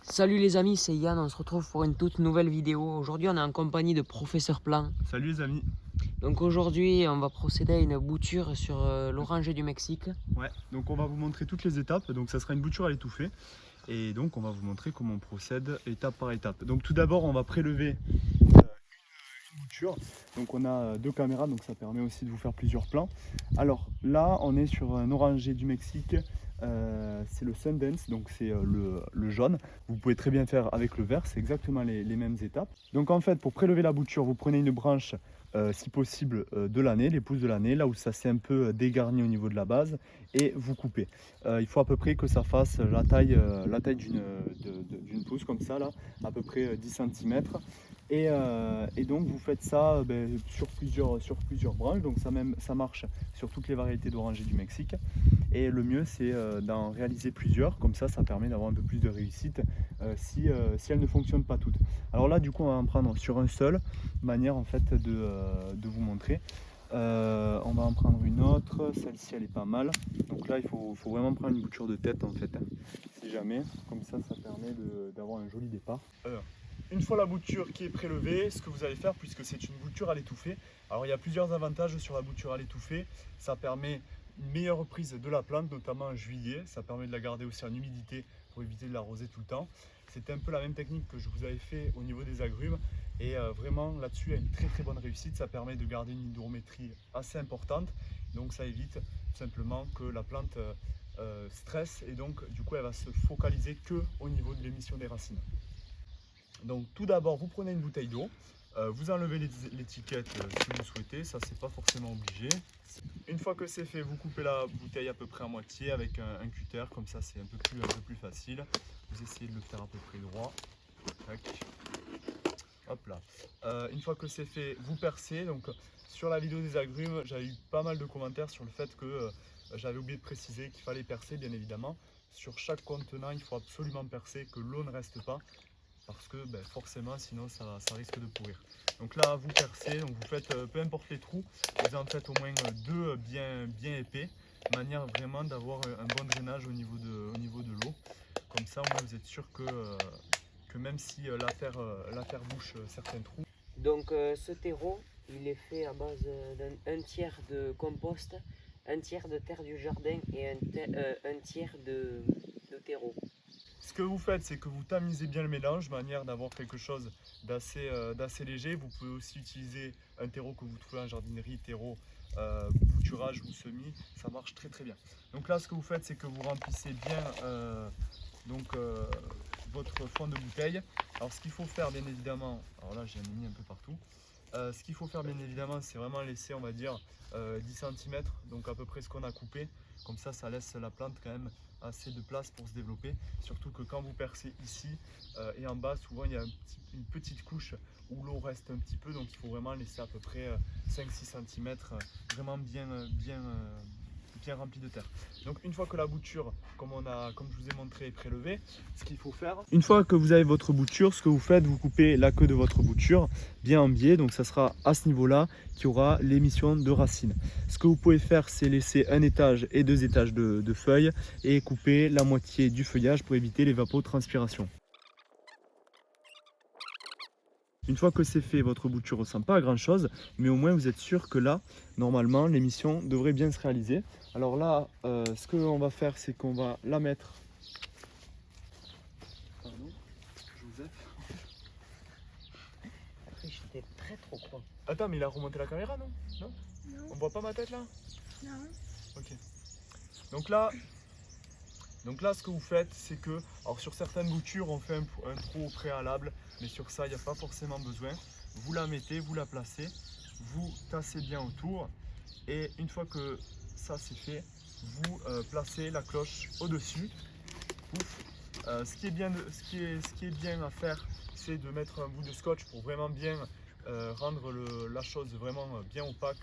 Salut les amis, c'est Yann, on se retrouve pour une toute nouvelle vidéo. Aujourd'hui on est en compagnie de Professeur Plan. Salut les amis. Donc aujourd'hui on va procéder à une bouture sur l'oranger du Mexique. Ouais, donc on va vous montrer toutes les étapes. Donc ça sera une bouture à l'étouffée. Et donc on va vous montrer comment on procède étape par étape. Donc tout d'abord on va prélever une bouture. Donc on a deux caméras, donc ça permet aussi de vous faire plusieurs plans. Alors là on est sur un oranger du Mexique. C'est le Sundance, donc c'est le jaune. Vous pouvez très bien faire avec le vert, c'est exactement les mêmes étapes. Donc en fait, pour prélever la bouture, vous prenez une branche, si possible, de l'année, les pousses de l'année, là où ça s'est un peu dégarni au niveau de la base, et vous coupez. Il faut à peu près que ça fasse la taille d'une pousse, comme ça, là, à peu près 10 cm. Et donc vous faites ça sur plusieurs branches, donc ça marche sur toutes les variétés d'oranger du Mexique. Et le mieux c'est d'en réaliser plusieurs, comme ça permet d'avoir un peu plus de réussite si elles ne fonctionnent pas toutes. Alors là du coup on va en prendre sur un seul, manière en fait de vous montrer. On va en prendre une autre, celle-ci elle est pas mal. Donc là il faut vraiment prendre une bouture de tête en fait, hein, si jamais, comme ça permet d'avoir un joli départ. Une fois la bouture qui est prélevée, ce que vous allez faire, puisque c'est une bouture à l'étouffer, alors il y a plusieurs avantages sur la bouture à l'étouffer. Ça permet une meilleure prise de la plante, notamment en juillet. Ça permet de la garder aussi en humidité pour éviter de l'arroser tout le temps. C'était un peu la même technique que je vous avais fait au niveau des agrumes. Et vraiment là-dessus, il y a une très bonne réussite. Ça permet de garder une hygrométrie assez importante. Donc ça évite tout simplement que la plante stresse, et donc du coup elle va se focaliser que au niveau de l'émission des racines. Donc tout d'abord vous prenez une bouteille d'eau, vous enlevez l'étiquette si vous souhaitez, ça c'est pas forcément obligé. Une fois que c'est fait, vous coupez la bouteille à peu près à moitié avec un cutter, comme ça c'est un peu plus facile. Vous essayez de le faire à peu près droit. Tac. Hop là. Une fois que c'est fait, vous percez. Donc sur la vidéo des agrumes, j'avais eu pas mal de commentaires sur le fait que j'avais oublié de préciser qu'il fallait percer, bien évidemment. Sur chaque contenant, il faut absolument percer, que l'eau ne reste pas, parce que forcément sinon ça risque de pourrir. Donc là vous percez, donc vous faites peu importe les trous, vous en faites au moins deux bien épais, de manière vraiment d'avoir un bon drainage au niveau de l'eau. Comme ça au moins vous êtes sûr que même si l'affaire bouche certains trous. Donc ce terreau il est fait à base d'un tiers de compost, un tiers de terre du jardin et un tiers de terreau. Ce que vous faites, c'est que vous tamisez bien le mélange, de manière d'avoir quelque chose d'assez léger. Vous pouvez aussi utiliser un terreau que vous trouvez en jardinerie, terreau bouturage ou semis, ça marche très bien. Donc là, ce que vous faites, c'est que vous remplissez bien votre fond de bouteille. Alors ce qu'il faut faire, bien évidemment, alors là j'ai mis un peu partout. Ce qu'il faut faire bien évidemment, c'est vraiment laisser, on va dire, 10 cm, donc à peu près ce qu'on a coupé. Comme ça laisse la plante quand même assez de place pour se développer. Surtout que quand vous percez ici et en bas, souvent il y a une petite couche où l'eau reste un petit peu. Donc il faut vraiment laisser à peu près 5-6 cm, vraiment bien rempli de terre. Donc une fois que la bouture, comme je vous ai montré, est prélevée, ce qu'il faut faire, une fois que vous avez votre bouture, ce que vous faites, vous coupez la queue de votre bouture bien en biais. Donc ça sera à ce niveau-là qu'il y aura l'émission de racines. Ce que vous pouvez faire, c'est laisser un étage et 2 étages de feuilles et couper la moitié du feuillage pour éviter l'évapotranspiration. Une fois que c'est fait, votre bouture ne ressemble pas à grand chose, mais au moins vous êtes sûr que là, normalement, l'émission devrait bien se réaliser. Alors là, ce qu'on va faire, c'est qu'on va la mettre. Pardon, Joseph. Après j'étais très trop croix. Attends, mais il a remonté la caméra, non? Non? Non. On voit pas ma tête là? Non. Ok. Donc là, ce que vous faites, c'est que, alors sur certaines boutures, on fait un trou au préalable, mais sur ça, il n'y a pas forcément besoin. Vous la mettez, vous la placez, vous tassez bien autour, et une fois que ça c'est fait, vous placez la cloche au-dessus. Ce qui est bien à faire, c'est de mettre un bout de scotch pour vraiment bien rendre la chose vraiment bien opaque.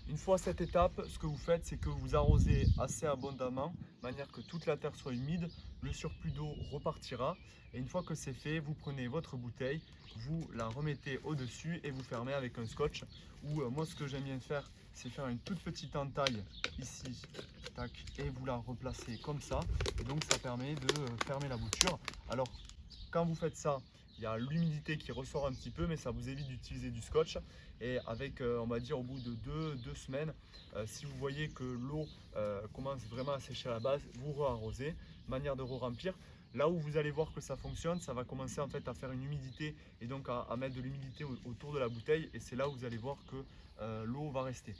Une fois cette étape, ce que vous faites, c'est que vous arrosez assez abondamment, de manière que toute la terre soit humide, le surplus d'eau repartira. Et une fois que c'est fait, vous prenez votre bouteille, vous la remettez au-dessus et vous fermez avec un scotch. Ou moi, ce que j'aime bien faire, c'est faire une toute petite entaille ici, tac, et vous la replacez comme ça. Et donc ça permet de fermer la bouture. Alors quand vous faites ça, il y a l'humidité qui ressort un petit peu, mais ça vous évite d'utiliser du scotch. Et avec, on va dire, au bout de deux semaines, si vous voyez que l'eau commence vraiment à sécher à la base, vous re-arrosez. Manière de re-remplir. Là où vous allez voir que ça fonctionne, ça va commencer en fait à faire une humidité et donc à mettre de l'humidité autour de la bouteille. Et c'est là où vous allez voir que l'eau va rester.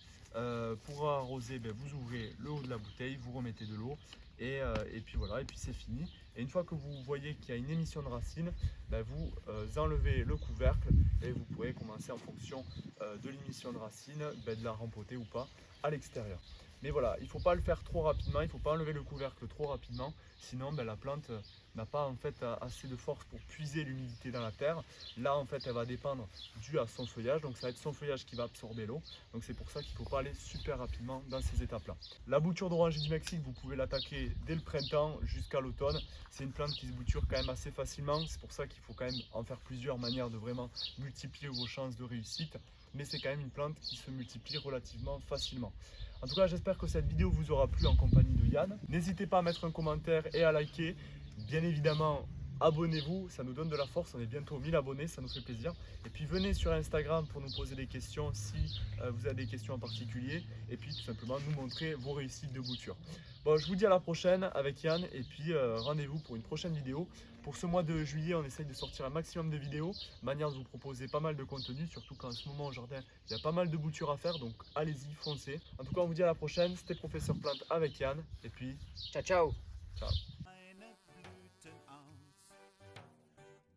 Pour arroser, vous ouvrez le haut de la bouteille, vous remettez de l'eau et puis voilà, et puis c'est fini. Et une fois que vous voyez qu'il y a une émission de racines, vous enlevez le couvercle et vous pourrez commencer en fonction de l'émission de racines, de la rempoter ou pas à l'extérieur. Mais voilà, il ne faut pas le faire trop rapidement, il ne faut pas enlever le couvercle trop rapidement, sinon la plante n'a pas en fait assez de force pour puiser l'humidité dans la terre. Là en fait elle va dépendre dû à son feuillage, donc ça va être son feuillage qui va absorber l'eau. Donc c'est pour ça qu'il ne faut pas aller super rapidement dans ces étapes-là. La bouture d'oranger du Mexique, vous pouvez l'attaquer dès le printemps jusqu'à l'automne. C'est une plante qui se bouture quand même assez facilement, c'est pour ça qu'il faut quand même en faire plusieurs manières de vraiment multiplier vos chances de réussite. Mais c'est quand même une plante qui se multiplie relativement facilement. En tout cas, j'espère que cette vidéo vous aura plu en compagnie de Yann. N'hésitez pas à mettre un commentaire et à liker. Bien évidemment, abonnez-vous, ça nous donne de la force. On est bientôt 1000 abonnés, ça nous fait plaisir. Et puis venez sur Instagram pour nous poser des questions si vous avez des questions en particulier. Et puis tout simplement nous montrer vos réussites de bouture. Bon, je vous dis à la prochaine avec Yann. Et puis rendez-vous pour une prochaine vidéo. Pour ce mois de juillet, on essaye de sortir un maximum de vidéos. Manière de vous proposer pas mal de contenu, surtout qu'en ce moment au jardin, il y a pas mal de boutures à faire. Donc allez-y, foncez. En tout cas, on vous dit à la prochaine. C'était Professeur Plante avec Yann. Et puis, Ciao, ciao. ciao. Meine Blüten aus.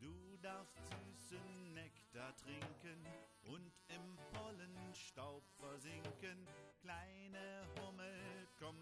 Du darfst süßen Nektar trinken und im Pollenstaub versinken, kleine Hummel.